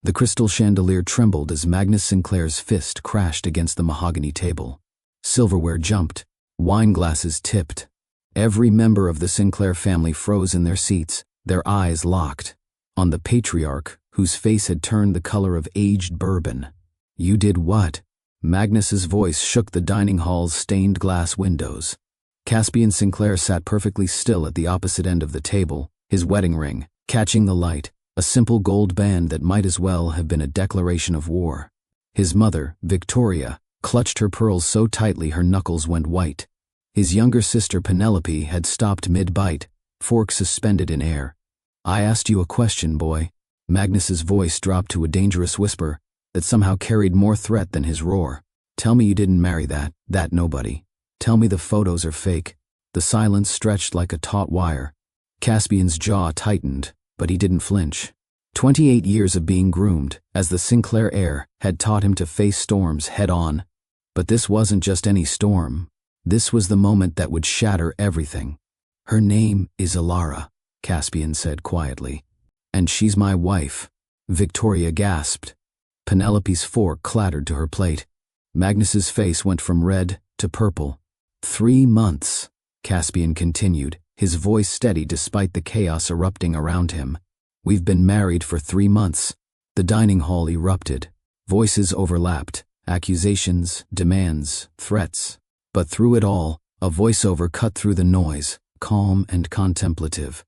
The crystal chandelier trembled as Magnus Sinclair's fist crashed against the mahogany table. Silverware jumped. Wine glasses tipped. Every member of the Sinclair family froze in their seats, their eyes locked on the patriarch, whose face had turned the color of aged bourbon. "You did what?" Magnus's voice shook the dining hall's stained glass windows. Caspian Sinclair sat perfectly still at the opposite end of the table, his wedding ring catching the light, a simple gold band that might as well have been a declaration of war. His mother, Victoria, clutched her pearls so tightly her knuckles went white. His younger sister Penelope had stopped mid-bite, fork suspended in air. "I asked you a question, boy." Magnus's voice dropped to a dangerous whisper that somehow carried more threat than his roar. "Tell me you didn't marry that nobody. Tell me the photos are fake." The silence stretched like a taut wire. Caspian's jaw tightened, but he didn't flinch. 28 years of being groomed, as the Sinclair heir, had taught him to face storms head-on. But this wasn't just any storm. This was the moment that would shatter everything. "Her name is Alara," Caspian said quietly. "And she's my wife." Victoria gasped. Penelope's fork clattered to her plate. Magnus's face went from red to purple. 3 months, Caspian continued, his voice steady despite the chaos erupting around him. "We've been married for 3 months. The dining hall erupted. Voices overlapped, accusations, demands, threats. But through it all, a voiceover cut through the noise, calm and contemplative.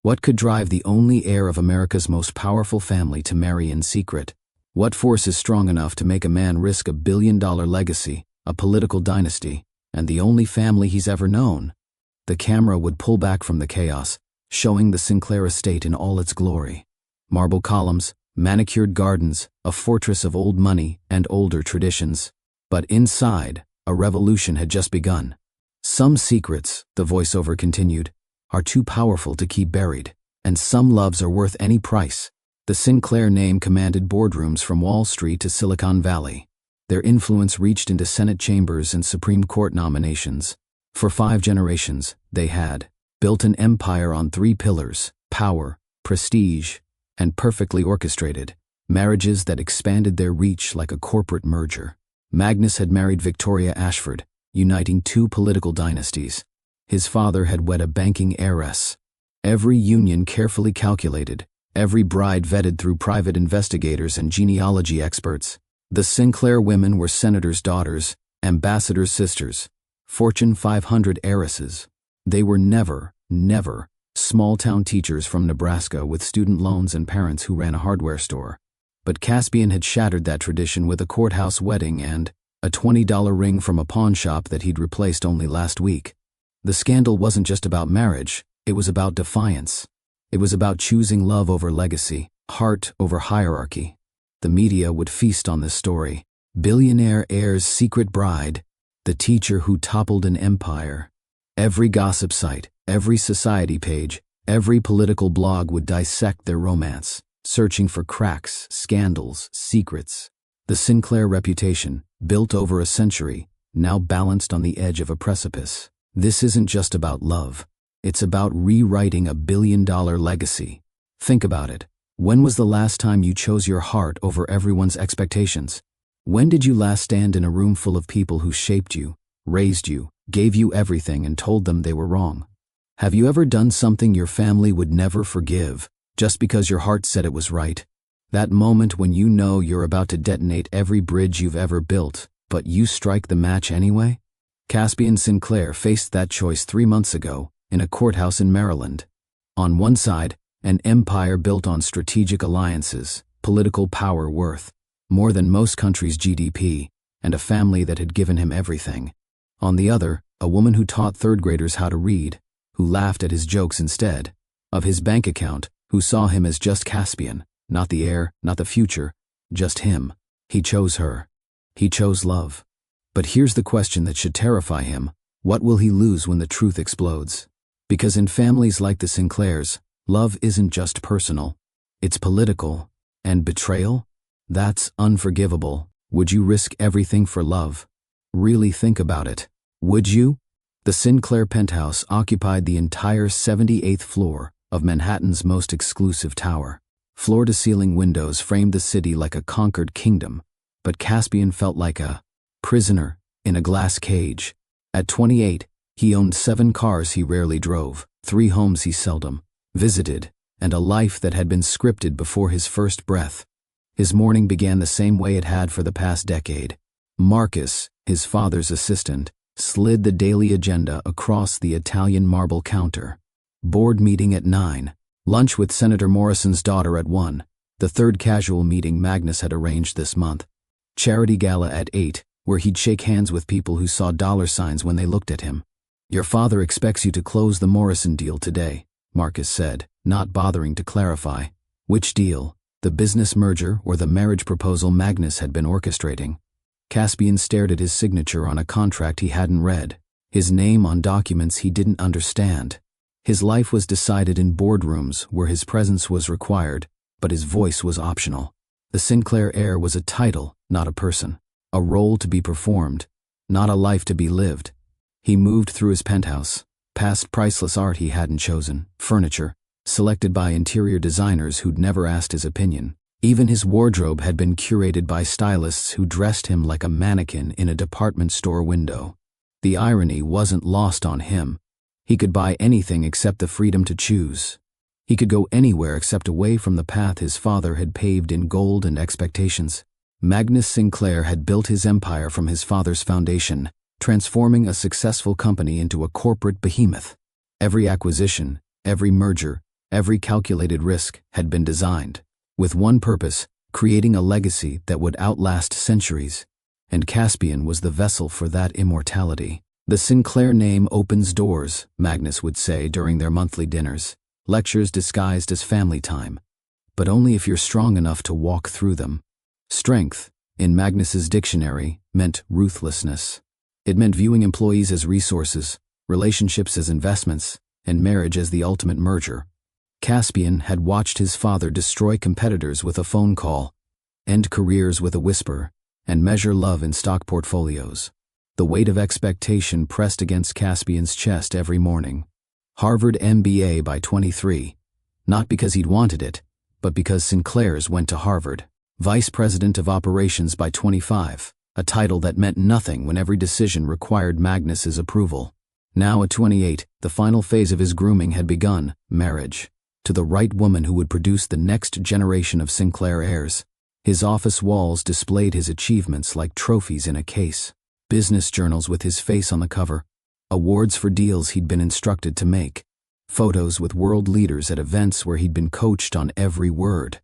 What could drive the only heir of America's most powerful family to marry in secret? What force is strong enough to make a man risk a billion-dollar legacy, a political dynasty, and the only family he's ever known? The camera would pull back from the chaos, showing the Sinclair estate in all its glory. Marble columns, manicured gardens, a fortress of old money and older traditions. But inside, a revolution had just begun. "Some secrets," the voiceover continued, "are too powerful to keep buried, and some loves are worth any price." The Sinclair name commanded boardrooms from Wall Street to Silicon Valley. Their influence reached into Senate chambers and Supreme Court nominations. For 5 generations, they had built an empire on 3 pillars: power, prestige, and perfectly orchestrated marriages that expanded their reach like a corporate merger. Magnus had married Victoria Ashford, uniting 2 political dynasties. His father had wed a banking heiress. Every union carefully calculated, every bride vetted through private investigators and genealogy experts. The Sinclair women were senators' daughters, ambassadors' sisters, Fortune 500 heiresses. They were never small-town teachers from Nebraska with student loans and parents who ran a hardware store. But Caspian had shattered that tradition with a courthouse wedding and a $20 ring from a pawn shop that he'd replaced only last week. The scandal wasn't just about marriage, it was about defiance. It was about choosing love over legacy, heart over hierarchy. The media would feast on this story. Billionaire's secret bride, the teacher who toppled an empire. Every gossip site, every society page, every political blog would dissect their romance, searching for cracks, scandals, secrets. The Sinclair reputation, built over a century, now balanced on the edge of a precipice. This isn't just about love. It's about rewriting a billion-dollar legacy. Think about it. When was the last time you chose your heart over everyone's expectations? When did you last stand in a room full of people who shaped you, raised you, gave you everything and told them they were wrong? Have you ever done something your family would never forgive, just because your heart said it was right? That moment when you know you're about to detonate every bridge you've ever built, but you strike the match anyway? Caspian Sinclair faced that choice 3 months ago, in a courthouse in Maryland. On one side, an empire built on strategic alliances, political power worth more than most countries' GDP, and a family that had given him everything. On the other, a woman who taught 3rd graders how to read, who laughed at his jokes instead of his bank account, who saw him as just Caspian, not the heir, not the future, just him. He chose her. He chose love. But here's the question that should terrify him. What will he lose when the truth explodes? Because in families like the Sinclairs, love isn't just personal, it's political. And betrayal? That's unforgivable. Would you risk everything for love? Really think about it. Would you? The Sinclair penthouse occupied the entire 78th floor of Manhattan's most exclusive tower. Floor-to-ceiling windows framed the city like a conquered kingdom, but Caspian felt like a prisoner in a glass cage. At 28, he owned 7 cars he rarely drove, 3 homes he seldom visited, and a life that had been scripted before his first breath. His morning began the same way it had for the past decade. Marcus, his father's assistant, slid the daily agenda across the Italian marble counter. Board meeting at 9. Lunch with Senator Morrison's daughter at 1, the third casual meeting Magnus had arranged this month. Charity gala at 8, where he'd shake hands with people who saw dollar signs when they looked at him. "Your father expects you to close the Morrison deal today," Marcus said, not bothering to clarify. Which deal? The business merger or the marriage proposal Magnus had been orchestrating? Caspian stared at his signature on a contract he hadn't read, his name on documents he didn't understand. His life was decided in boardrooms where his presence was required, but his voice was optional. The Sinclair heir was a title, not a person. A role to be performed, not a life to be lived. He moved through his penthouse, past priceless art he hadn't chosen, furniture, selected by interior designers who'd never asked his opinion. Even his wardrobe had been curated by stylists who dressed him like a mannequin in a department store window. The irony wasn't lost on him. He could buy anything except the freedom to choose. He could go anywhere except away from the path his father had paved in gold and expectations. Magnus Sinclair had built his empire from his father's foundation, transforming a successful company into a corporate behemoth. Every acquisition, every merger, every calculated risk had been designed with one purpose: creating a legacy that would outlast centuries. And Caspian was the vessel for that immortality. "The Sinclair name opens doors," Magnus would say during their monthly dinners, lectures disguised as family time. But only if you're strong enough to walk through them. Strength, in Magnus's dictionary, meant ruthlessness. It meant viewing employees as resources, relationships as investments, and marriage as the ultimate merger. Caspian had watched his father destroy competitors with a phone call, end careers with a whisper, and measure love in stock portfolios. The weight of expectation pressed against Caspian's chest every morning. Harvard MBA by 23, not because he'd wanted it, but because Sinclair's went to Harvard. Vice President of Operations by 25, a title that meant nothing when every decision required Magnus's approval. Now at 28, the final phase of his grooming had begun: marriage. To the right woman who would produce the next generation of Sinclair heirs. His office walls displayed his achievements like trophies in a case. Business journals with his face on the cover. Awards for deals he'd been instructed to make. Photos with world leaders at events where he'd been coached on every word.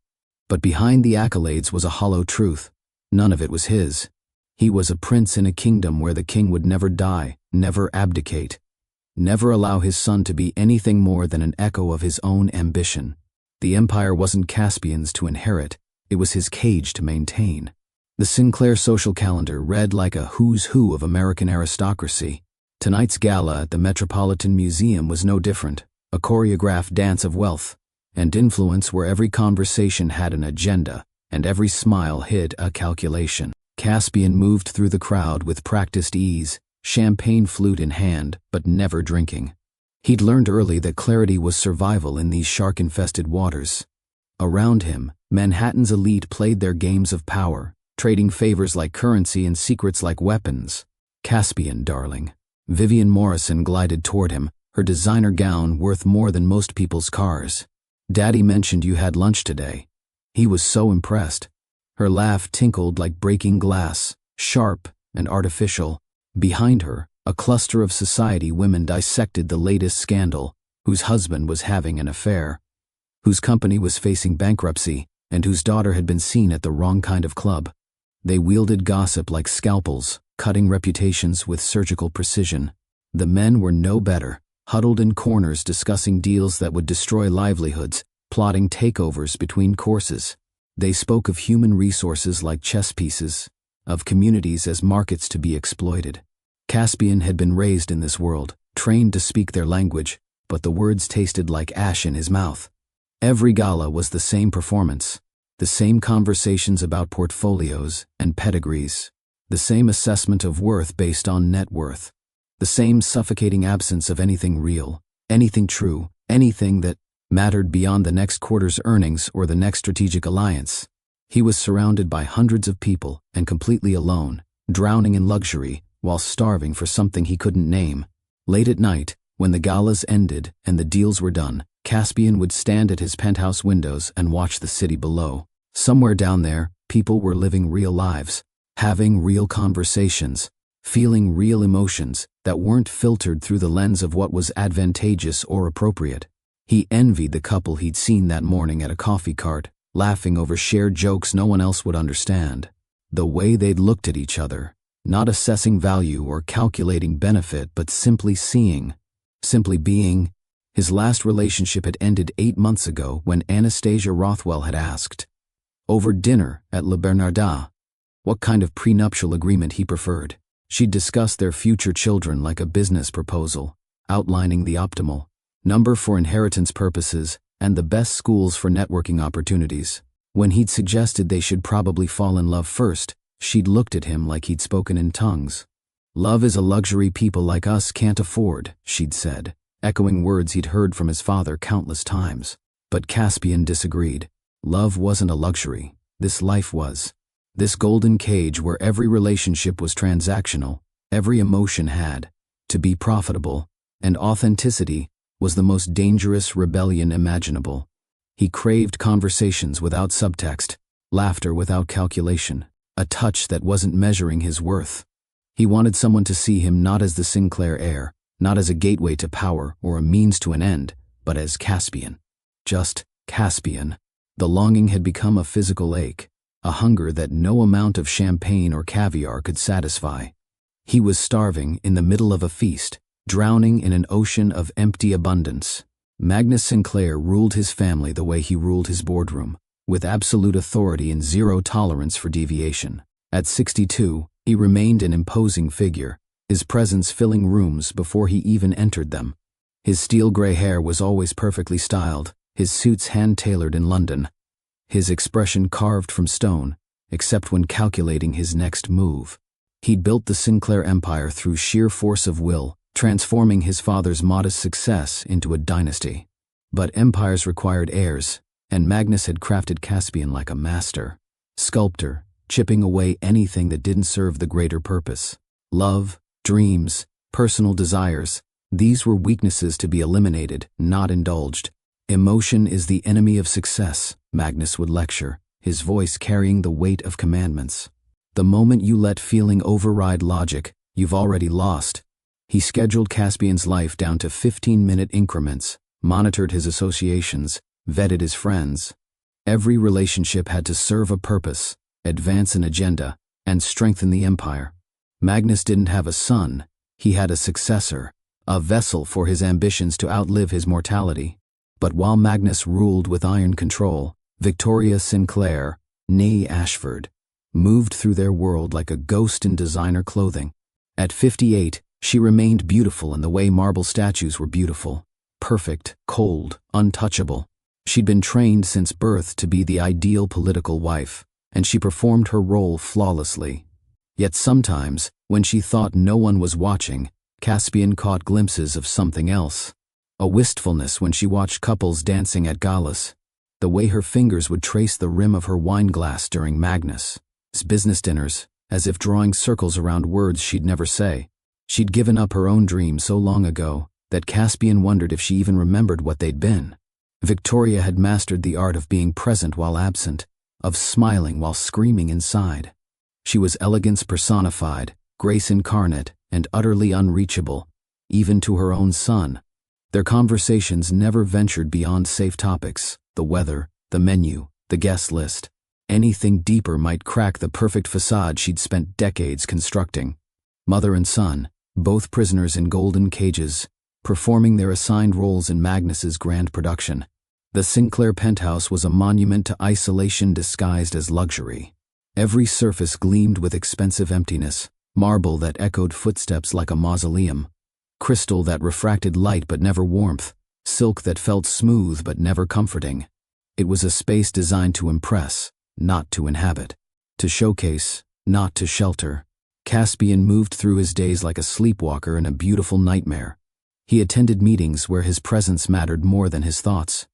But behind the accolades was a hollow truth. None of it was his. He was a prince in a kingdom where the king would never die, never abdicate, never allow his son to be anything more than an echo of his own ambition. The empire wasn't Caspian's to inherit, it was his cage to maintain. The Sinclair social calendar read like a who's who of American aristocracy. Tonight's gala at the Metropolitan Museum was no different, a choreographed dance of wealth and influence where every conversation had an agenda and every smile hid a calculation. Caspian moved through the crowd with practiced ease, champagne flute in hand, but never drinking. He'd learned early that clarity was survival in these shark-infested waters. Around him, Manhattan's elite played their games of power, trading favors like currency and secrets like weapons. "Caspian, darling." Vivian Morrison glided toward him, her designer gown worth more than most people's cars. "Daddy mentioned you had lunch today." He was so impressed. Her laugh tinkled like breaking glass, sharp and artificial. Behind her, a cluster of society women dissected the latest scandal, whose husband was having an affair, whose company was facing bankruptcy, and whose daughter had been seen at the wrong kind of club. They wielded gossip like scalpels, cutting reputations with surgical precision. The men were no better, huddled in corners discussing deals that would destroy livelihoods, plotting takeovers between courses. They spoke of human resources like chess pieces, of communities as markets to be exploited. Caspian had been raised in this world, trained to speak their language, but the words tasted like ash in his mouth. Every gala was the same performance, the same conversations about portfolios and pedigrees, the same assessment of worth based on net worth, the same suffocating absence of anything real, anything true, anything that mattered beyond the next quarter's earnings or the next strategic alliance. He was surrounded by hundreds of people and completely alone, drowning in luxury while starving for something he couldn't name. Late at night, when the galas ended and the deals were done, Caspian would stand at his penthouse windows and watch the city below. Somewhere down there, people were living real lives, having real conversations, feeling real emotions that weren't filtered through the lens of what was advantageous or appropriate. He envied the couple he'd seen that morning at a coffee cart, laughing over shared jokes no one else would understand. The way they'd looked at each other, not assessing value or calculating benefit, but simply seeing, simply being. His last relationship had ended 8 months ago when Anastasia Rothwell had asked, over dinner at Le Bernardin, what kind of prenuptial agreement he preferred. She'd discussed their future children like a business proposal, outlining the optimal number for inheritance purposes and the best schools for networking opportunities. When he'd suggested they should probably fall in love first, she'd looked at him like he'd spoken in tongues. Love is a luxury people like us can't afford, she'd said, echoing words he'd heard from his father countless times. But Caspian disagreed. Love wasn't a luxury. This life was. This golden cage where every relationship was transactional, every emotion had to be profitable, and authenticity was the most dangerous rebellion imaginable. He craved conversations without subtext, laughter without calculation, a touch that wasn't measuring his worth. He wanted someone to see him not as the Sinclair heir, not as a gateway to power or a means to an end, but as Caspian. Just Caspian. The longing had become a physical ache, a hunger that no amount of champagne or caviar could satisfy. He was starving in the middle of a feast, drowning in an ocean of empty abundance. Magnus Sinclair ruled his family the way he ruled his boardroom, with absolute authority and zero tolerance for deviation. At 62, he remained an imposing figure, his presence filling rooms before he even entered them. His steel gray hair was always perfectly styled, his suits hand-tailored in London, his expression carved from stone, except when calculating his next move. He'd built the Sinclair empire through sheer force of will, transforming his father's modest success into a dynasty. But empires required heirs, and Magnus had crafted Caspian like a master sculptor, chipping away anything that didn't serve the greater purpose. Love, dreams, personal desires, these were weaknesses to be eliminated, not indulged. Emotion is the enemy of success, Magnus would lecture, his voice carrying the weight of commandments. The moment you let feeling override logic, you've already lost. He scheduled Caspian's life down to 15-minute increments, monitored his associations, vetted his friends. Every relationship had to serve a purpose, advance an agenda, and strengthen the empire. Magnus didn't have a son, he had a successor, a vessel for his ambitions to outlive his mortality. But while Magnus ruled with iron control, Victoria Sinclair, née Ashford, moved through their world like a ghost in designer clothing. At 58, she remained beautiful in the way marble statues were beautiful. Perfect, cold, untouchable. She'd been trained since birth to be the ideal political wife, and she performed her role flawlessly. Yet sometimes, when she thought no one was watching, Caspian caught glimpses of something else. A wistfulness when she watched couples dancing at galas. The way her fingers would trace the rim of her wine glass during Magnus' business dinners, as if drawing circles around words she'd never say. She'd given up her own dreams so long ago that Caspian wondered if she even remembered what they'd been. Victoria had mastered the art of being present while absent, of smiling while screaming inside. She was elegance personified, grace incarnate, and utterly unreachable, even to her own son. Their conversations never ventured beyond safe topics, the weather, the menu, the guest list. Anything deeper might crack the perfect facade she'd spent decades constructing. Mother and son, both prisoners in golden cages, performing their assigned roles in Magnus's grand production. The Sinclair penthouse was a monument to isolation disguised as luxury. Every surface gleamed with expensive emptiness, marble that echoed footsteps like a mausoleum, crystal that refracted light but never warmth, silk that felt smooth but never comforting. It was a space designed to impress, not to inhabit, to showcase, not to shelter. Caspian moved through his days like a sleepwalker in a beautiful nightmare. He attended meetings where his presence mattered more than his thoughts,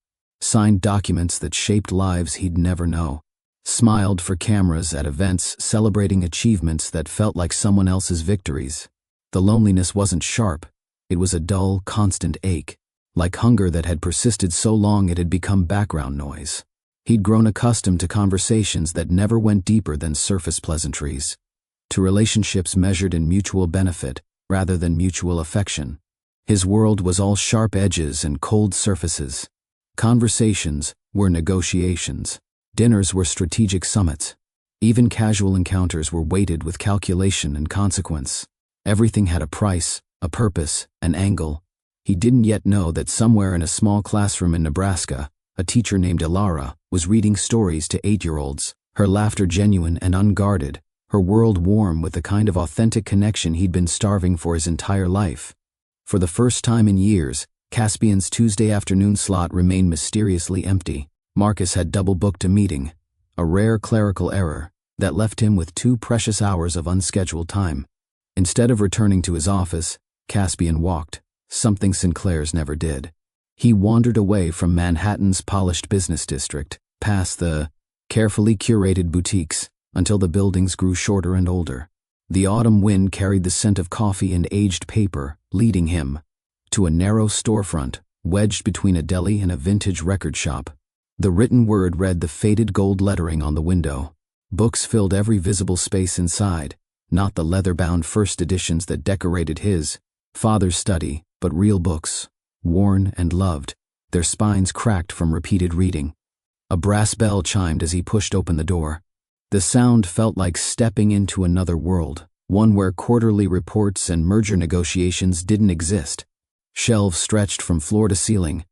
signed documents that shaped lives he'd never know, smiled for cameras at events celebrating achievements that felt like someone else's victories. The loneliness wasn't sharp, it was a dull, constant ache, like hunger that had persisted so long it had become background noise. He'd grown accustomed to conversations that never went deeper than surface pleasantries, to relationships measured in mutual benefit rather than mutual affection. His world was all sharp edges and cold surfaces. Conversations were negotiations. Dinners were strategic summits. Even casual encounters were weighted with calculation and consequence. Everything had a price, a purpose, an angle. He didn't yet know that somewhere in a small classroom in Nebraska, a teacher named Elara was reading stories to 8-year-olds, her laughter genuine and unguarded, her world warm with the kind of authentic connection he'd been starving for his entire life. For the first time in years, Caspian's Tuesday afternoon slot remained mysteriously empty. Marcus had double-booked a meeting, a rare clerical error that left him with 2 precious hours of unscheduled time. Instead of returning to his office, Caspian walked, something Sinclair's never did. He wandered away from Manhattan's polished business district, past the carefully curated boutiques, until the buildings grew shorter and older. The autumn wind carried the scent of coffee and aged paper, leading him to a narrow storefront, wedged between a deli and a vintage record shop. The written word read the faded gold lettering on the window. Books filled every visible space inside, not the leather-bound first editions that decorated his father's study, but real books, worn and loved, their spines cracked from repeated reading. A brass bell chimed as he pushed open the door. The sound felt like stepping into another world, one where quarterly reports and merger negotiations didn't exist. Shelves stretched from floor to ceiling,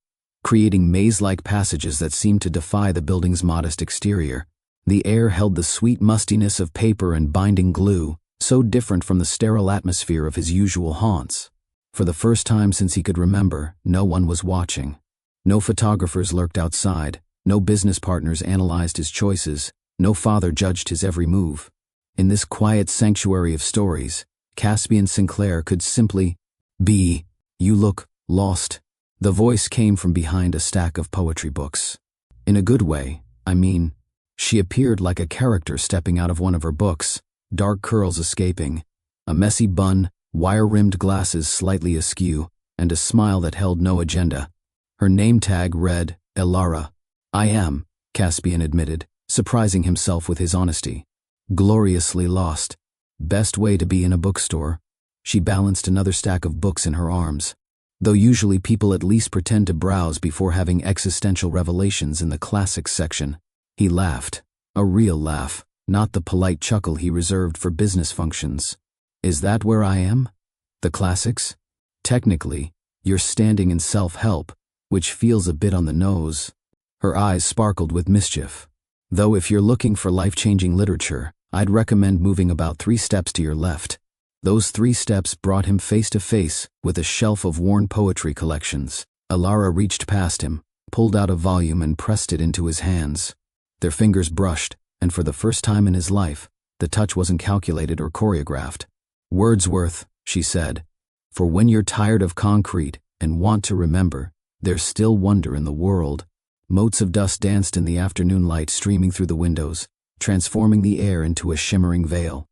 creating maze-like passages that seemed to defy the building's modest exterior. The air held the sweet mustiness of paper and binding glue, so different from the sterile atmosphere of his usual haunts. For the first time since he could remember, no one was watching. No photographers lurked outside, no business partners analyzed his choices, no father judged his every move. In this quiet sanctuary of stories, Caspian Sinclair could simply be. "You look lost." The voice came from behind a stack of poetry books. In a good way, I mean. She appeared like a character stepping out of one of her books, dark curls escaping, a messy bun, wire-rimmed glasses slightly askew, and a smile that held no agenda. Her name tag read, Elara. "I am," Caspian admitted, surprising himself with his honesty. "Gloriously lost. Best way to be in a bookstore." She balanced another stack of books in her arms. Though usually people at least pretend to browse before having existential revelations in the classics section. He laughed. A real laugh, not the polite chuckle he reserved for business functions. "Is that where I am? The classics? Technically, you're standing in self-help, which feels a bit on the nose." Her eyes sparkled with mischief. "Though if you're looking for life-changing literature, I'd recommend moving about 3 steps to your left." Those 3 steps brought him face to face with a shelf of worn poetry collections. Elara reached past him, pulled out a volume and pressed it into his hands. Their fingers brushed, and for the first time in his life, the touch wasn't calculated or choreographed. "Wordsworth," she said, "for when you're tired of concrete and want to remember, there's still wonder in the world." Motes of dust danced in the afternoon light streaming through the windows, transforming the air into a shimmering veil.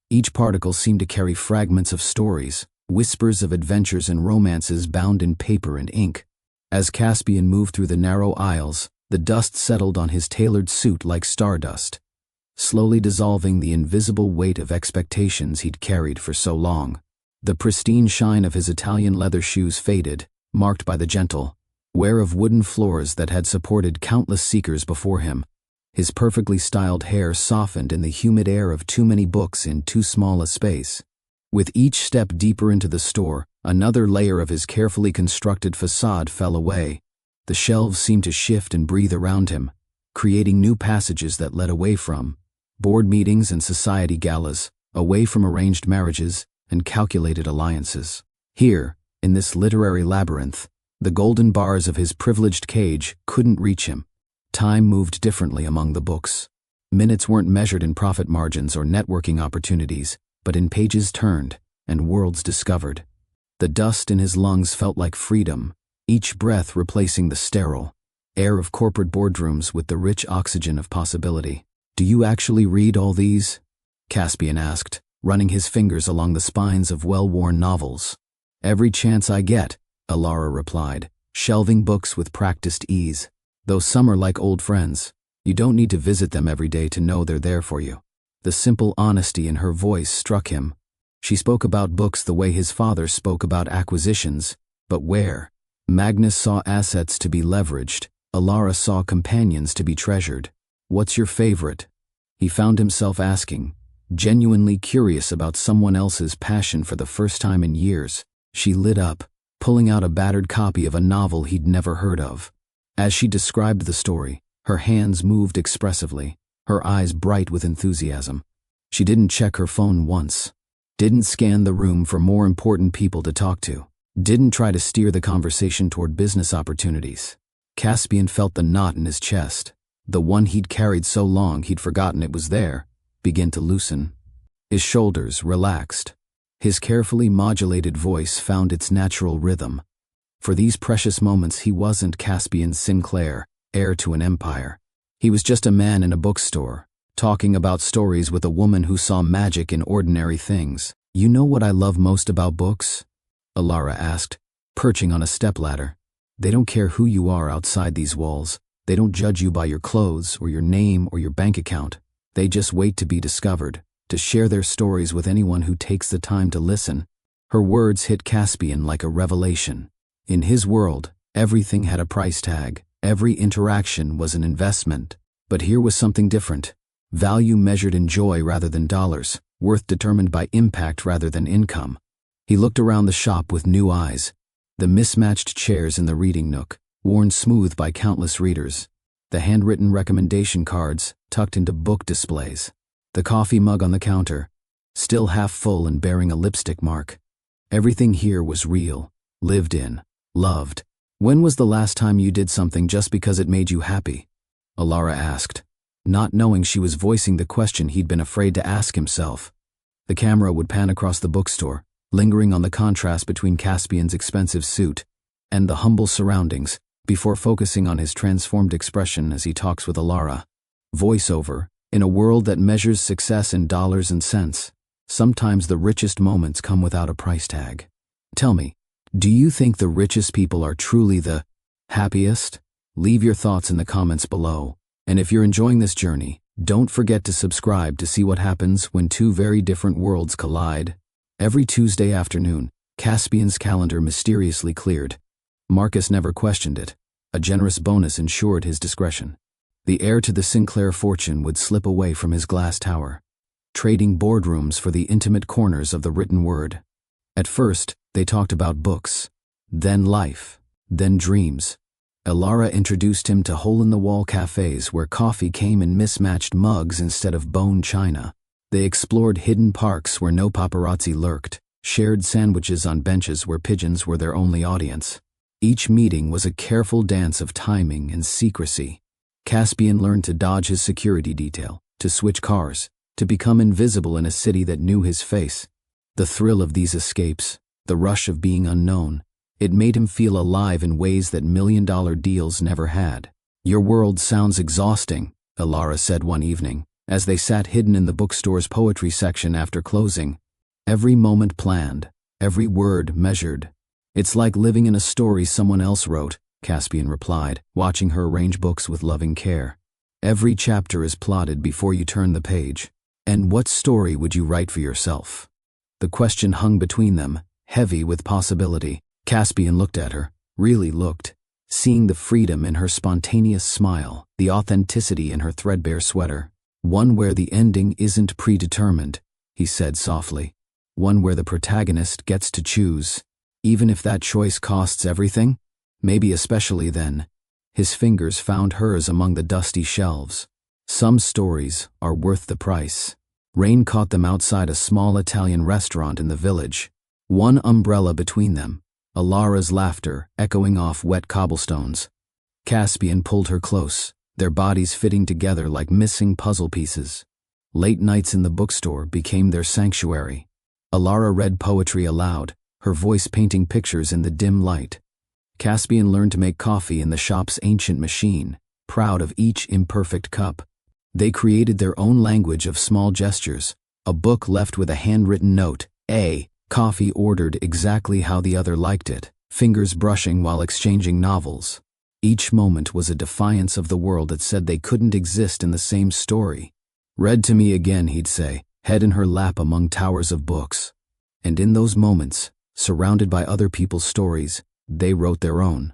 Each particle seemed to carry fragments of stories, whispers of adventures and romances bound in paper and ink. As Caspian moved through the narrow aisles, the dust settled on his tailored suit like stardust, slowly dissolving the invisible weight of expectations he'd carried for so long. The pristine shine of his Italian leather shoes faded, marked by the gentle wear of wooden floors that had supported countless seekers before him. His perfectly styled hair softened in the humid air of too many books in too small a space. With each step deeper into the store, another layer of his carefully constructed facade fell away. The shelves seemed to shift and breathe around him, creating new passages that led away from board meetings and society galas, away from arranged marriages and calculated alliances. Here, in this literary labyrinth, the golden bars of his privileged cage couldn't reach him. Time moved differently among the books. Minutes weren't measured in profit margins or networking opportunities, but in pages turned and worlds discovered. The dust in his lungs felt like freedom, each breath replacing the sterile, air of corporate boardrooms with the rich oxygen of possibility. "Do you actually read all these?" Caspian asked, running his fingers along the spines of well-worn novels. "Every chance I get," Alara replied, shelving books with practiced ease. "Though some are like old friends. You don't need to visit them every day to know they're there for you." The simple honesty in her voice struck him. She spoke about books the way his father spoke about acquisitions, but where? Magnus saw assets to be leveraged. Alara saw companions to be treasured. "What's your favorite?" He found himself asking, genuinely curious about someone else's passion for the first time in years. She lit up, pulling out a battered copy of a novel he'd never heard of. As she described the story, her hands moved expressively, her eyes bright with enthusiasm. She didn't check her phone once, didn't scan the room for more important people to talk to, didn't try to steer the conversation toward business opportunities. Caspian felt the knot in his chest, the one he'd carried so long he'd forgotten it was there, begin to loosen. His shoulders relaxed. His carefully modulated voice found its natural rhythm. For these precious moments he wasn't Caspian Sinclair, heir to an empire. He was just a man in a bookstore, talking about stories with a woman who saw magic in ordinary things. "You know what I love most about books?" Alara asked, perching on a stepladder. "They don't care who you are outside these walls. They don't judge you by your clothes or your name or your bank account. They just wait to be discovered, to share their stories with anyone who takes the time to listen." Her words hit Caspian like a revelation. In his world, everything had a price tag. Every interaction was an investment. But here was something different. Value measured in joy rather than dollars, worth determined by impact rather than income. He looked around the shop with new eyes. The mismatched chairs in the reading nook, worn smooth by countless readers. The handwritten recommendation cards tucked into book displays. The coffee mug on the counter, still half full and bearing a lipstick mark. Everything here was real, lived in, loved. "When was the last time you did something just because it made you happy?" Alara asked, not knowing she was voicing the question he'd been afraid to ask himself. The camera would pan across the bookstore, lingering on the contrast between Caspian's expensive suit and the humble surroundings, before focusing on his transformed expression as he talks with Alara. Voiceover, in a world that measures success in dollars and cents, sometimes the richest moments come without a price tag. "Tell me, do you think the richest people are truly the happiest?" Leave your thoughts in the comments below. And if you're enjoying this journey, don't forget to subscribe to see what happens when two very different worlds collide. Every Tuesday afternoon, Caspian's calendar mysteriously cleared. Marcus never questioned it. A generous bonus ensured his discretion. The heir to the Sinclair fortune would slip away from his glass tower, trading boardrooms for the intimate corners of the written word. At first, they talked about books, then life, then dreams. Alara introduced him to hole-in-the-wall cafes where coffee came in mismatched mugs instead of bone china. They explored hidden parks where no paparazzi lurked, shared sandwiches on benches where pigeons were their only audience. Each meeting was a careful dance of timing and secrecy. Caspian learned to dodge his security detail, to switch cars, to become invisible in a city that knew his face. The thrill of these escapes, the rush of being unknown, it made him feel alive in ways that million-dollar deals never had. "Your world sounds exhausting," Alara said one evening, as they sat hidden in the bookstore's poetry section after closing. "Every moment planned, every word measured. It's like living in a story someone else wrote," Caspian replied, watching her arrange books with loving care. "Every chapter is plotted before you turn the page. And what story would you write for yourself?" The question hung between them, heavy with possibility. Caspian looked at her, really looked, seeing the freedom in her spontaneous smile, the authenticity in her threadbare sweater. "One where the ending isn't predetermined," he said softly. "One where the protagonist gets to choose, even if that choice costs everything, maybe especially then." His fingers found hers among the dusty shelves. "Some stories are worth the price." Rain caught them outside a small Italian restaurant in the village. One umbrella between them, Alara's laughter echoing off wet cobblestones. Caspian pulled her close, their bodies fitting together like missing puzzle pieces. Late nights in the bookstore became their sanctuary. Alara read poetry aloud, her voice painting pictures in the dim light. Caspian learned to make coffee in the shop's ancient machine, proud of each imperfect cup. They created their own language of small gestures, a book left with a handwritten note, coffee ordered exactly how the other liked it, fingers brushing while exchanging novels. Each moment was a defiance of the world that said they couldn't exist in the same story. "Read to me again," he'd say, head in her lap among towers of books. And in those moments, surrounded by other people's stories, they wrote their own.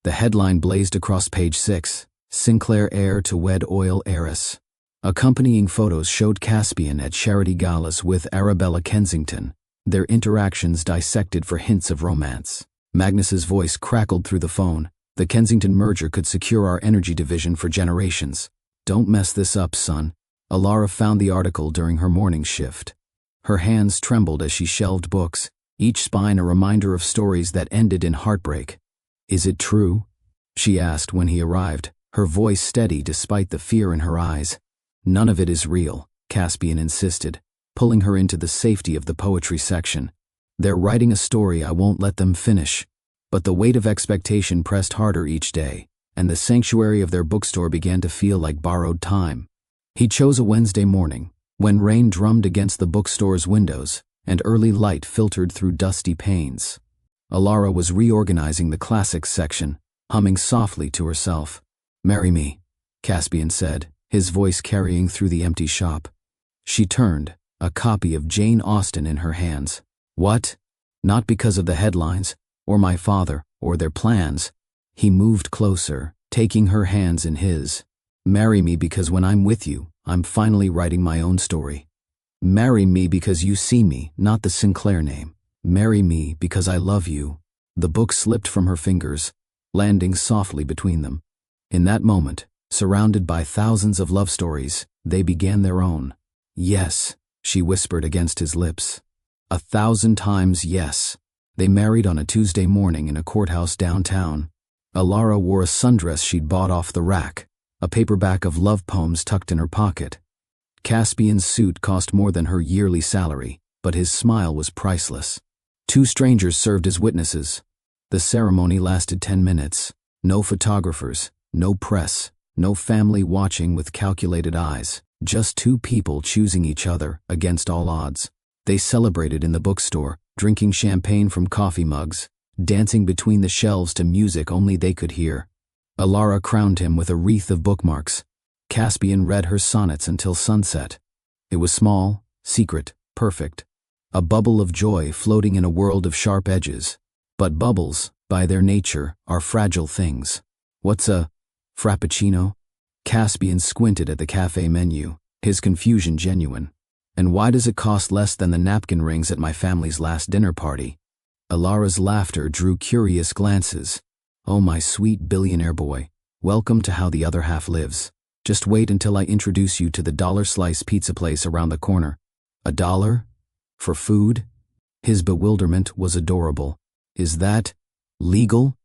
The headline blazed across page 6, "Sinclair heir to wed oil heiress." Accompanying photos showed Caspian at charity galas with Arabella Kensington, their interactions dissected for hints of romance. Magnus's voice crackled through the phone. "The Kensington merger could secure our energy division for generations. Don't mess this up, son." Alara found the article during her morning shift. Her hands trembled as she shelved books, each spine a reminder of stories that ended in heartbreak. "Is it true?" she asked when he arrived, her voice steady despite the fear in her eyes. "None of it is real," Caspian insisted, pulling her into the safety of the poetry section. "They're writing a story I won't let them finish." But the weight of expectation pressed harder each day, and the sanctuary of their bookstore began to feel like borrowed time. He chose a Wednesday morning, when rain drummed against the bookstore's windows and early light filtered through dusty panes. Alara was reorganizing the classics section, humming softly to herself. "Marry me," Caspian said, his voice carrying through the empty shop. She turned, a copy of Jane Austen in her hands. "What?" "Not because of the headlines, or my father, or their plans." He moved closer, taking her hands in his. "Marry me because when I'm with you, I'm finally writing my own story. Marry me because you see me, not the Sinclair name. Marry me because I love you." The book slipped from her fingers, landing softly between them. In that moment, surrounded by thousands of love stories, they began their own. "Yes," she whispered against his lips. 1,000 times yes. They married on a Tuesday morning in a courthouse downtown. Alara wore a sundress she'd bought off the rack, a paperback of love poems tucked in her pocket. Caspian's suit cost more than her yearly salary, but his smile was priceless. 2 strangers served as witnesses. The ceremony lasted 10 minutes. No photographers, no press, no family watching with calculated eyes, just 2 people choosing each other against all odds. They celebrated in the bookstore, drinking champagne from coffee mugs, dancing between the shelves to music only they could hear. Alara crowned him with a wreath of bookmarks. Caspian read her sonnets until sunset. It was small, secret, perfect. A bubble of joy floating in a world of sharp edges. But bubbles, by their nature, are fragile things. "What's a frappuccino?" Caspian squinted at the cafe menu, his confusion genuine. "And why does it cost less than the napkin rings at my family's last dinner party?" Alara's laughter drew curious glances. "Oh, my sweet billionaire boy, welcome to how the other half lives. Just wait until I introduce you to the Dollar Slice pizza place around the corner." $1? For food? His bewilderment was adorable. Is that legal?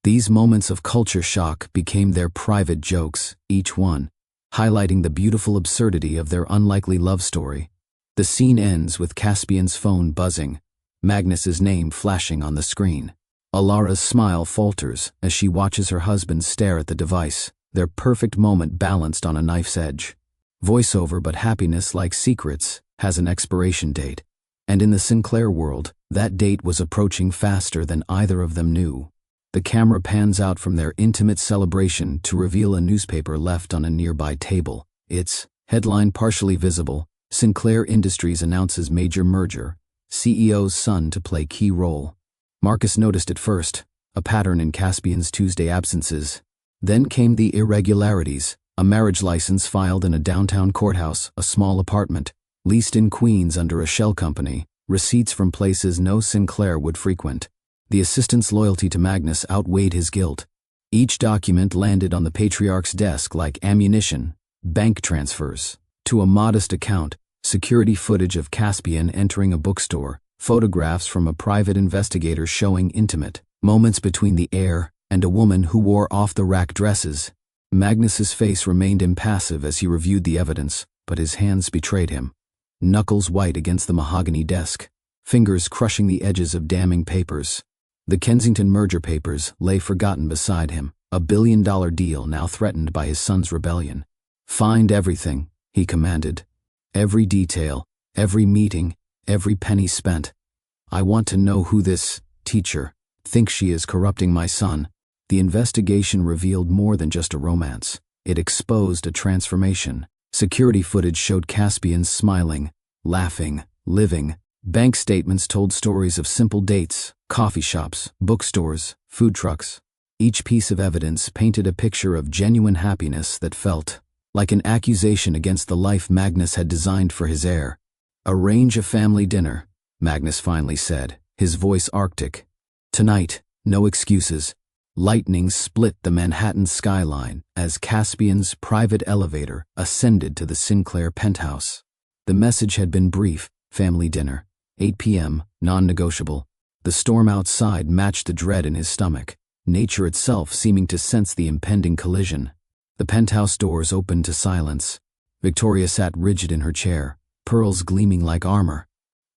These moments of culture shock became their private jokes, each one highlighting the beautiful absurdity of their unlikely love story. The scene ends with Caspian's phone buzzing, Magnus's name flashing on the screen. Alara's smile falters as she watches her husband stare at the device, their perfect moment balanced on a knife's edge. Voiceover, but happiness, like secrets, has an expiration date. And in the Sinclair world, that date was approaching faster than either of them knew. The camera pans out from their intimate celebration to reveal a newspaper left on a nearby table. Its headline partially visible: Sinclair Industries announces major merger, CEO's son to play key role. Marcus noticed it first, a pattern in Caspian's Tuesday absences. Then came the irregularities: a marriage license filed in a downtown courthouse, a small apartment leased in Queens under a shell company, receipts from places no Sinclair would frequent. The assistant's loyalty to Magnus outweighed his guilt. Each document landed on the patriarch's desk like ammunition: bank transfers to a modest account, security footage of Caspian entering a bookstore, photographs from a private investigator showing intimate moments between the heir and a woman who wore off-the-rack dresses. Magnus's face remained impassive as he reviewed the evidence, but his hands betrayed him. Knuckles white against the mahogany desk, fingers crushing the edges of damning papers. The Kensington merger papers lay forgotten beside him, a billion-dollar deal now threatened by his son's rebellion. "Find everything," he commanded. "Every detail, every meeting, every penny spent. I want to know who this teacher thinks she is corrupting my son." The investigation revealed more than just a romance. It exposed a transformation. Security footage showed Caspian smiling, laughing, living. Bank statements told stories of simple dates, coffee shops, bookstores, food trucks. Each piece of evidence painted a picture of genuine happiness that felt like an accusation against the life Magnus had designed for his heir. "Arrange a family dinner," Magnus finally said, his voice arctic. "Tonight, no excuses." Lightning split the Manhattan skyline as Caspian's private elevator ascended to the Sinclair penthouse. The message had been brief: family dinner, 8 p.m., non-negotiable. The storm outside matched the dread in his stomach, nature itself seeming to sense the impending collision. The penthouse doors opened to silence. Victoria sat rigid in her chair, pearls gleaming like armor.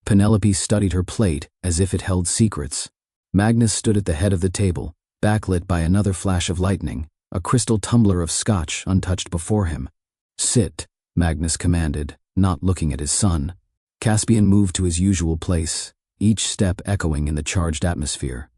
Penelope studied her plate as if it held secrets. Magnus stood at the head of the table, backlit by another flash of lightning, a crystal tumbler of scotch untouched before him. "Sit," Magnus commanded, not looking at his son. Caspian moved to his usual place, each step echoing in the charged atmosphere.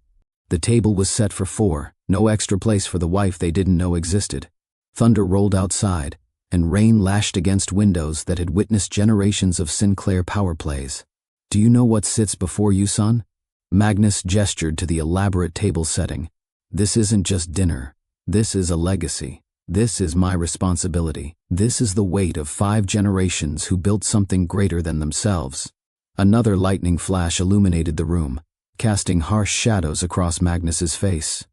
The table was set for 4, no extra place for the wife they didn't know existed. Thunder rolled outside, and rain lashed against windows that had witnessed generations of Sinclair power plays. "Do you know what sits before you, son?" Magnus gestured to the elaborate table setting. "This isn't just dinner. This is a legacy. This is my responsibility. This is the weight of 5 generations who built something greater than themselves." Another lightning flash illuminated the room, casting harsh shadows across Magnus's face.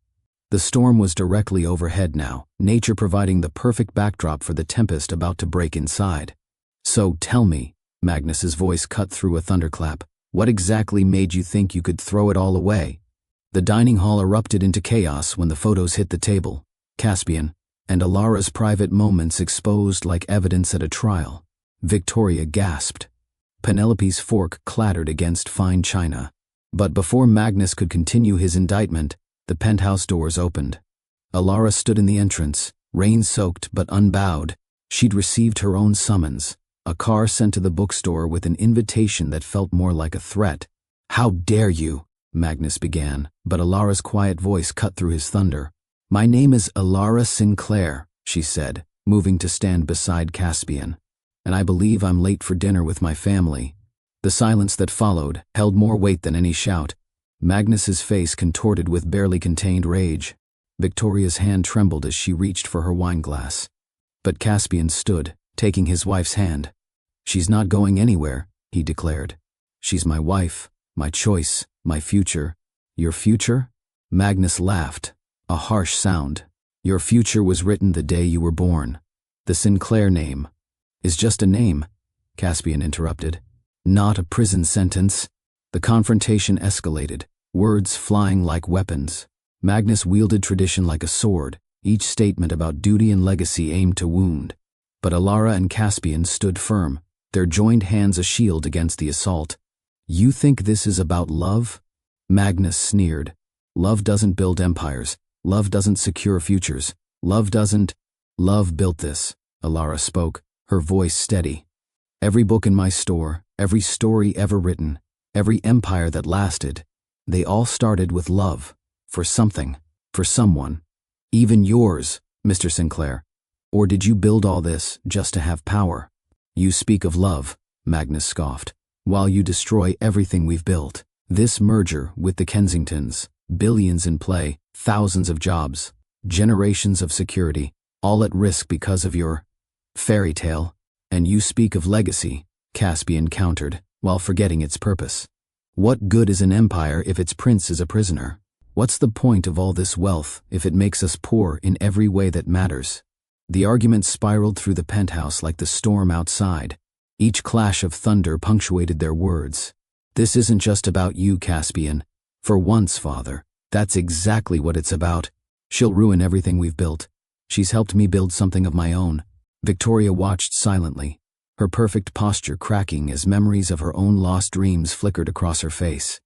The storm was directly overhead now, nature providing the perfect backdrop for the tempest about to break inside. "So tell me," Magnus's voice cut through a thunderclap, "what exactly made you think you could throw it all away?" The dining hall erupted into chaos when the photos hit the table. Caspian and Alara's private moments exposed like evidence at a trial. Victoria gasped. Penelope's fork clattered against fine china. But before Magnus could continue his indictment, the penthouse doors opened. Alara stood in the entrance, rain-soaked but unbowed. She'd received her own summons, a car sent to the bookstore with an invitation that felt more like a threat. "How dare you?" Magnus began, but Alara's quiet voice cut through his thunder. "My name is Alara Sinclair," she said, moving to stand beside Caspian. "And I believe I'm late for dinner with my family." The silence that followed held more weight than any shout. Magnus's face contorted with barely contained rage. Victoria's hand trembled as she reached for her wineglass. But Caspian stood, taking his wife's hand. "She's not going anywhere," he declared. "She's my wife, my choice, my future." "Your future?" Magnus laughed, a harsh sound. "Your future was written the day you were born. The Sinclair name is just a name," Caspian interrupted. "Not a prison sentence." The confrontation escalated, words flying like weapons. Magnus wielded tradition like a sword, each statement about duty and legacy aimed to wound. But Alara and Caspian stood firm, their joined hands a shield against the assault. "You think this is about love?" Magnus sneered. "Love doesn't build empires. Love doesn't secure futures. Love built this," Alara spoke, her voice steady. "Every book in my store, every story ever written, every empire that lasted, they all started with love. For something, for someone. Even yours, Mr. Sinclair. Or did you build all this just to have power?" "You speak of love," Magnus scoffed, "while you destroy everything we've built. This merger with the Kensingtons, billions in play, thousands of jobs, generations of security, all at risk because of your fairy tale. And you speak of legacy," Caspian countered, while forgetting its purpose. "What good is an empire if its prince is a prisoner? What's the point of all this wealth if it makes us poor in every way that matters?" The argument spiraled through the penthouse like the storm outside. Each clash of thunder punctuated their words. "This isn't just about you, Caspian. For once, father, that's exactly what it's about. She'll ruin everything we've built. She's helped me build something of my own." Victoria watched silently, her perfect posture cracking as memories of her own lost dreams flickered across her face.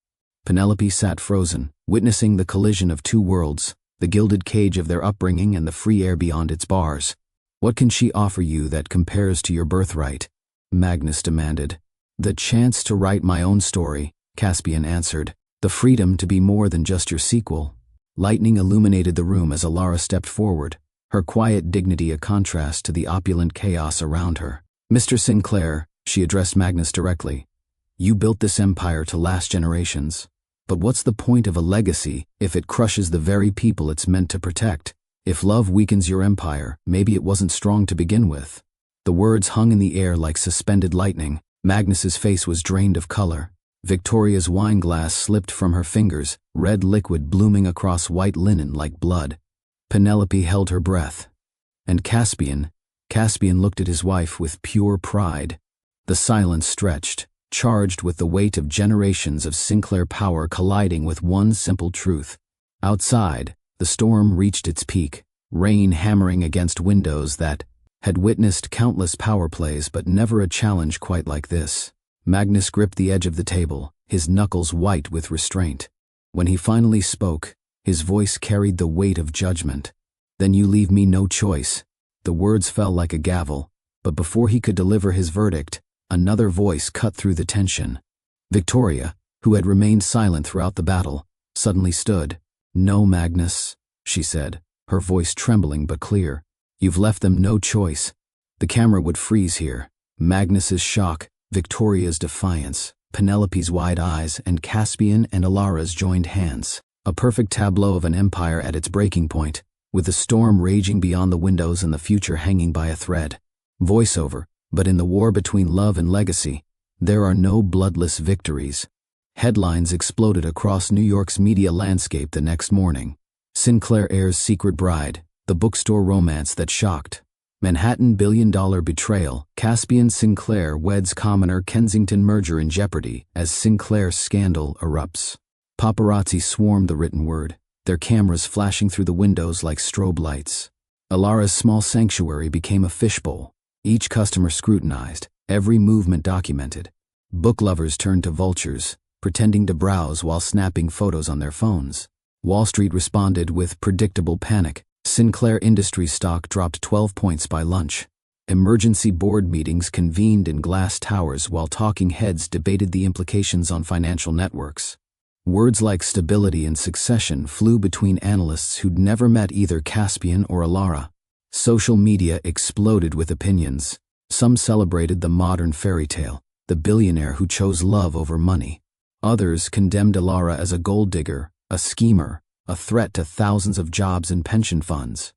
Penelope sat frozen, witnessing the collision of two worlds, the gilded cage of their upbringing and the free air beyond its bars. "What can she offer you that compares to your birthright?" Magnus demanded. "The chance to write my own story," Caspian answered. "The freedom to be more than just your sequel." Lightning illuminated the room as Alara stepped forward, her quiet dignity a contrast to the opulent chaos around her. "Mr. Sinclair," she addressed Magnus directly, "you built this empire to last generations. But what's the point of a legacy if it crushes the very people it's meant to protect? If love weakens your empire, maybe it wasn't strong to begin with." The words hung in the air like suspended lightning. Magnus's face was drained of color. Victoria's wine glass slipped from her fingers, red liquid blooming across white linen like blood. Penelope held her breath. And Caspian looked at his wife with pure pride. The silence stretched, charged with the weight of generations of Sinclair power colliding with one simple truth. Outside, the storm reached its peak, rain hammering against windows that had witnessed countless power plays but never a challenge quite like this. Magnus gripped the edge of the table, his knuckles white with restraint. When he finally spoke, his voice carried the weight of judgment. "Then you leave me no choice." The words fell like a gavel, but before he could deliver his verdict, another voice cut through the tension. Victoria, who had remained silent throughout the battle, suddenly stood. "No, Magnus," she said, her voice trembling but clear. "You've left them no choice." The camera would freeze here. Magnus's shock, Victoria's defiance, Penelope's wide eyes, and Caspian and Alara's joined hands. A perfect tableau of an empire at its breaking point, with the storm raging beyond the windows and the future hanging by a thread. Voiceover, but in the war between love and legacy, there are no bloodless victories. Headlines exploded across New York's media landscape the next morning. Sinclair's Secret Bride, the bookstore romance that shocked. Manhattan billion-dollar betrayal, Caspian Sinclair weds commoner Kensington merger in jeopardy as Sinclair scandal erupts. Paparazzi swarmed the written word, their cameras flashing through the windows like strobe lights. Alara's small sanctuary became a fishbowl, each customer scrutinized, every movement documented. Book lovers turned to vultures, pretending to browse while snapping photos on their phones. Wall Street responded with predictable panic. Sinclair Industries stock dropped 12 points by lunch. Emergency board meetings convened in glass towers while talking heads debated the implications on financial networks. Words like stability and succession flew between analysts who'd never met either Caspian or Alara. Social media exploded with opinions. Some celebrated the modern fairy tale, the billionaire who chose love over money. Others condemned Alara as a gold digger, a schemer, a threat to thousands of jobs and pension funds.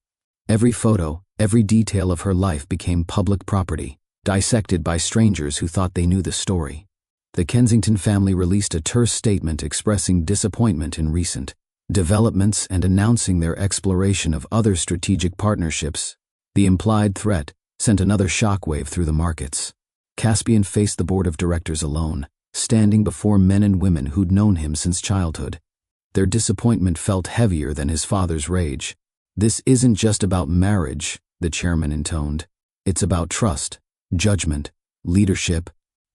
Every photo, every detail of her life became public property, dissected by strangers who thought they knew the story. The Kensington family released a terse statement expressing disappointment in recent developments and announcing their exploration of other strategic partnerships. The implied threat sent another shockwave through the markets. Caspian faced the board of directors alone, standing before men and women who'd known him since childhood. Their disappointment felt heavier than his father's rage. "This isn't just about marriage," the chairman intoned. "It's about trust, judgment, leadership."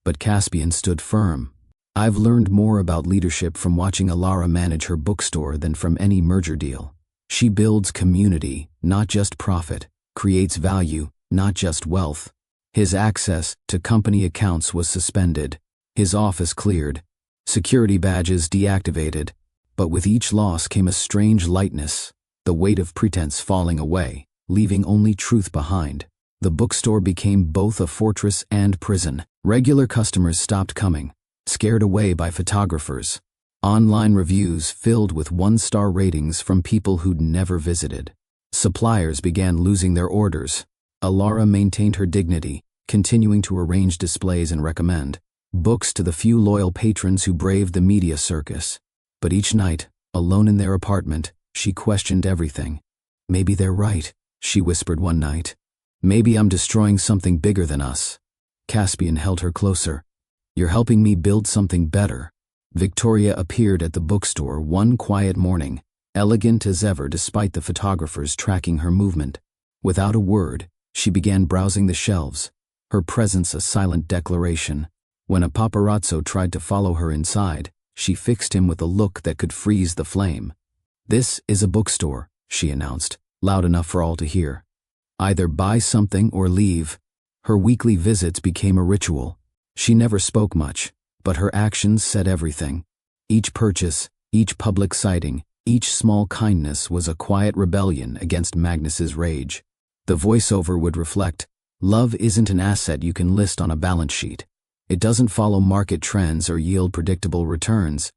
But Caspian stood firm. "I've learned more about leadership from watching Alara manage her bookstore than from any merger deal. She builds community, not just profit, creates value, not just wealth." His access to company accounts was suspended, his office cleared, security badges deactivated. But with each loss came a strange lightness, the weight of pretense falling away, leaving only truth behind. The bookstore became both a fortress and prison. Regular customers stopped coming, scared away by photographers. Online reviews filled with one-star ratings from people who'd never visited. Suppliers began losing their orders. Alara maintained her dignity, continuing to arrange displays and recommend books to the few loyal patrons who braved the media circus. But each night, alone in their apartment, she questioned everything. "Maybe they're right," she whispered one night. "Maybe I'm destroying something bigger than us." Caspian held her closer. "You're helping me build something better." Victoria appeared at the bookstore one quiet morning, elegant as ever despite the photographers tracking her movement. Without a word, she began browsing the shelves, her presence a silent declaration. When a paparazzo tried to follow her inside, She fixed him with a look that could freeze the flame. "This is a bookstore," she announced, loud enough for all to hear. "Either buy something or leave." Her weekly visits became a ritual. She never spoke much, but her actions said everything. Each purchase, each public sighting, each small kindness was a quiet rebellion against Magnus's rage. The voiceover would reflect, "Love isn't an asset you can list on a balance sheet. It doesn't follow market trends or yield predictable returns.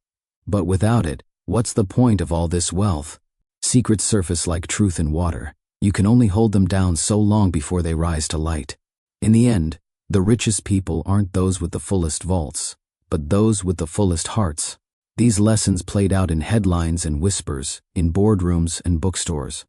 But without it, what's the point of all this wealth? Secrets surface like truth in water. You can only hold them down so long before they rise to light. In the end, the richest people aren't those with the fullest vaults, but those with the fullest hearts." These lessons played out in headlines and whispers, in boardrooms and bookstores,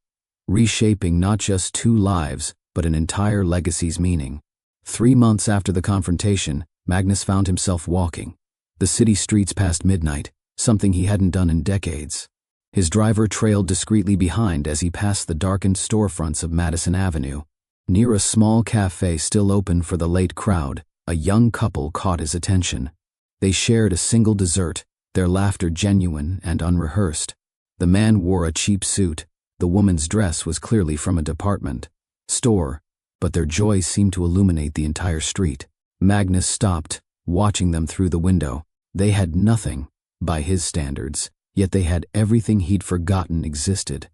reshaping not just two lives, but an entire legacy's meaning. 3 months after the confrontation, Magnus found himself walking the city streets past midnight, something he hadn't done in decades. His driver trailed discreetly behind as he passed the darkened storefronts of Madison Avenue. Near a small cafe still open for the late crowd, a young couple caught his attention. They shared a single dessert, their laughter genuine and unrehearsed. The man wore a cheap suit. The woman's dress was clearly from a department store, but their joy seemed to illuminate the entire street. Magnus stopped, watching them through the window. They had nothing, by his standards, yet they had everything he'd forgotten existed.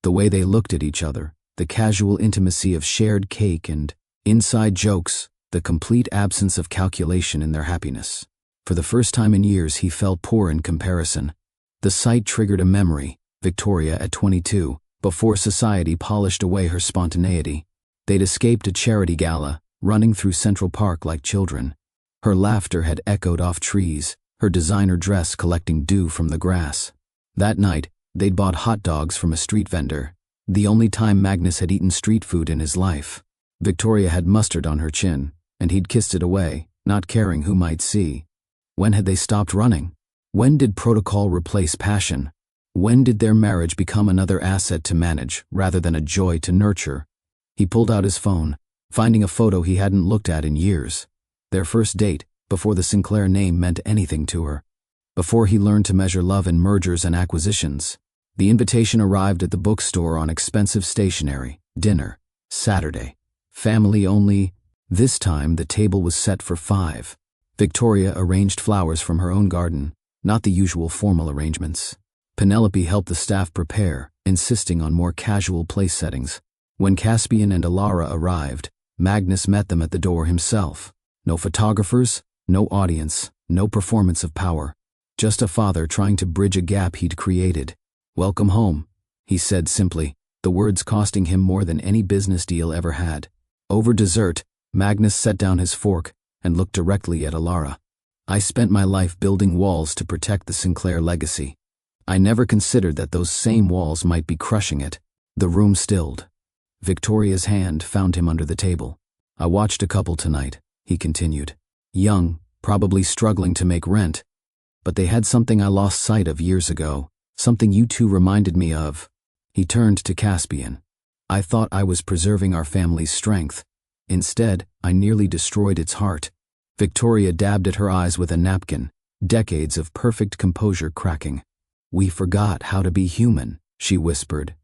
The way they looked at each other, the casual intimacy of shared cake and inside jokes, the complete absence of calculation in their happiness. For the first time in years, he felt poor in comparison. The sight triggered a memory, Victoria at 22, before society polished away her spontaneity. They'd escaped a charity gala, running through Central Park like children. Her laughter had echoed off trees, her designer dress collecting dew from the grass. That night, they'd bought hot dogs from a street vendor, the only time Magnus had eaten street food in his life. Victoria had mustard on her chin, and he'd kissed it away, not caring who might see. When had they stopped running? When did protocol replace passion? When did their marriage become another asset to manage rather than a joy to nurture? He pulled out his phone, finding a photo he hadn't looked at in years. Their first date, before the Sinclair name meant anything to her. Before he learned to measure love in mergers and acquisitions. The invitation arrived at the bookstore on expensive stationery. Dinner. Saturday. Family only. This time the table was set for 5. Victoria arranged flowers from her own garden, not the usual formal arrangements. Penelope helped the staff prepare, insisting on more casual place settings. When Caspian and Alara arrived, Magnus met them at the door himself. No photographers, no audience, no performance of power. Just a father trying to bridge a gap he'd created. "Welcome home," he said simply, the words costing him more than any business deal ever had. Over dessert, Magnus set down his fork and looked directly at Alara. "I spent my life building walls to protect the Sinclair legacy. I never considered that those same walls might be crushing it." The room stilled. Victoria's hand found him under the table. "I watched a couple tonight," he continued. "Young, probably struggling to make rent. But they had something I lost sight of years ago, something you two reminded me of." He turned to Caspian. "I thought I was preserving our family's strength. Instead, I nearly destroyed its heart." Victoria dabbed at her eyes with a napkin, decades of perfect composure cracking. "We forgot how to be human," she whispered.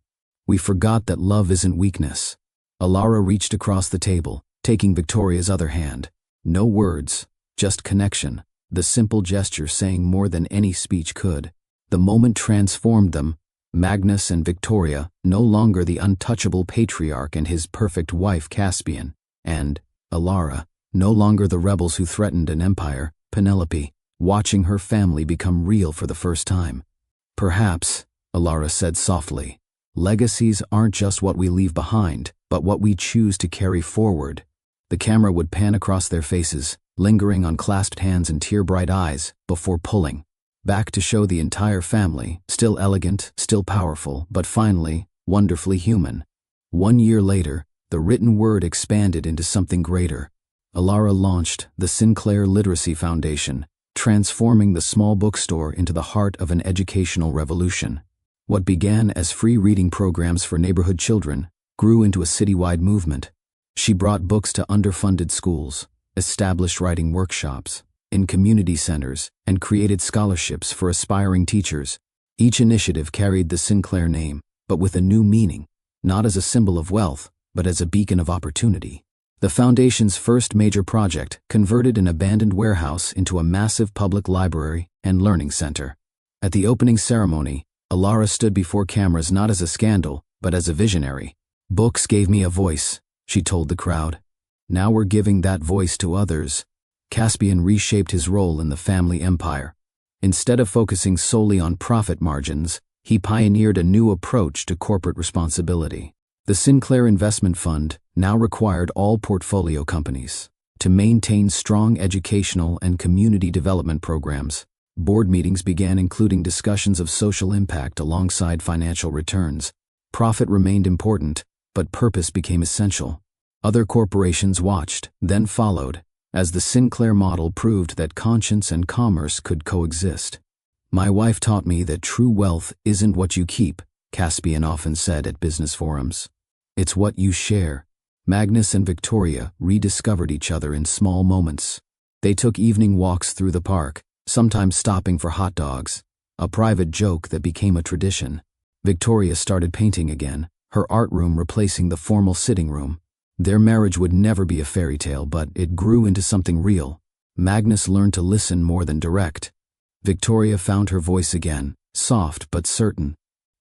"We forgot that love isn't weakness." Alara reached across the table, taking Victoria's other hand. No words, just connection, the simple gesture saying more than any speech could. The moment transformed them. Magnus and Victoria, no longer the untouchable patriarch and his perfect wife Caspian, and Alara, no longer the rebels who threatened an empire, Penelope, watching her family become real for the first time. "Perhaps," Alara said softly, "legacies aren't just what we leave behind, but what we choose to carry forward." The camera would pan across their faces, lingering on clasped hands and tear-bright eyes, before pulling back to show the entire family, still elegant, still powerful, but finally, wonderfully human. 1 year later, the written word expanded into something greater. Alara launched the Sinclair Literacy Foundation, transforming the small bookstore into the heart of an educational revolution. What began as free reading programs for neighborhood children grew into a citywide movement. She brought books to underfunded schools, established writing workshops, in community centers, and created scholarships for aspiring teachers. Each initiative carried the Sinclair name, but with a new meaning, not as a symbol of wealth, but as a beacon of opportunity. The foundation's first major project converted an abandoned warehouse into a massive public library and learning center. At the opening ceremony, Alara stood before cameras not as a scandal, but as a visionary. "Books gave me a voice," she told the crowd. "Now we're giving that voice to others." Caspian reshaped his role in the family empire. Instead of focusing solely on profit margins, he pioneered a new approach to corporate responsibility. The Sinclair Investment Fund now required all portfolio companies to maintain strong educational and community development programs. Board meetings began including discussions of social impact alongside financial returns. Profit remained important, but purpose became essential. Other corporations watched, then followed, as the Sinclair model proved that conscience and commerce could coexist. "My wife taught me that true wealth isn't what you keep," Caspian often said at business forums. "It's what you share." Magnus and Victoria rediscovered each other in small moments. They took evening walks through the park, sometimes stopping for hot dogs, a private joke that became a tradition. Victoria started painting again, her art room replacing the formal sitting room. Their marriage would never be a fairy tale, but it grew into something real. Magnus learned to listen more than direct. Victoria found her voice again, soft but certain.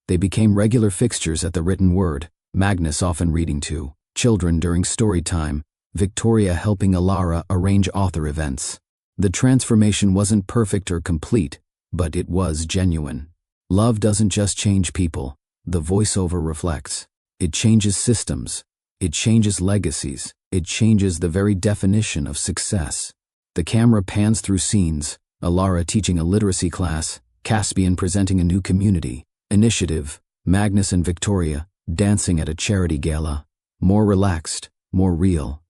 They became regular fixtures at the written word, Magnus often reading to children during story time, Victoria helping Alara arrange author events. The transformation wasn't perfect or complete, but it was genuine. Love doesn't just change people, the voiceover reflects. It changes systems. It changes legacies. It changes the very definition of success. The camera pans through scenes, Alara teaching a literacy class, Caspian presenting a new community initiative, Magnus and Victoria dancing at a charity gala. More relaxed, more real.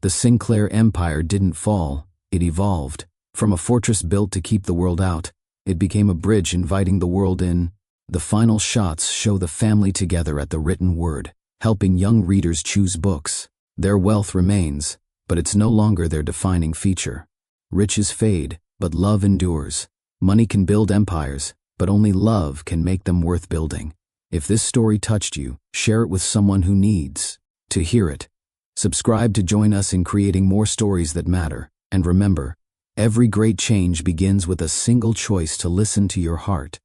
The Sinclair empire didn't fall, it evolved. From a fortress built to keep the world out, it became a bridge inviting the world in. The final shots show the family together at the written word, helping young readers choose books. Their wealth remains, but it's no longer their defining feature. Riches fade, but love endures. Money can build empires, but only love can make them worth building. If this story touched you, share it with someone who needs to hear it. Subscribe to join us in creating more stories that matter. And remember, every great change begins with a single choice to listen to your heart.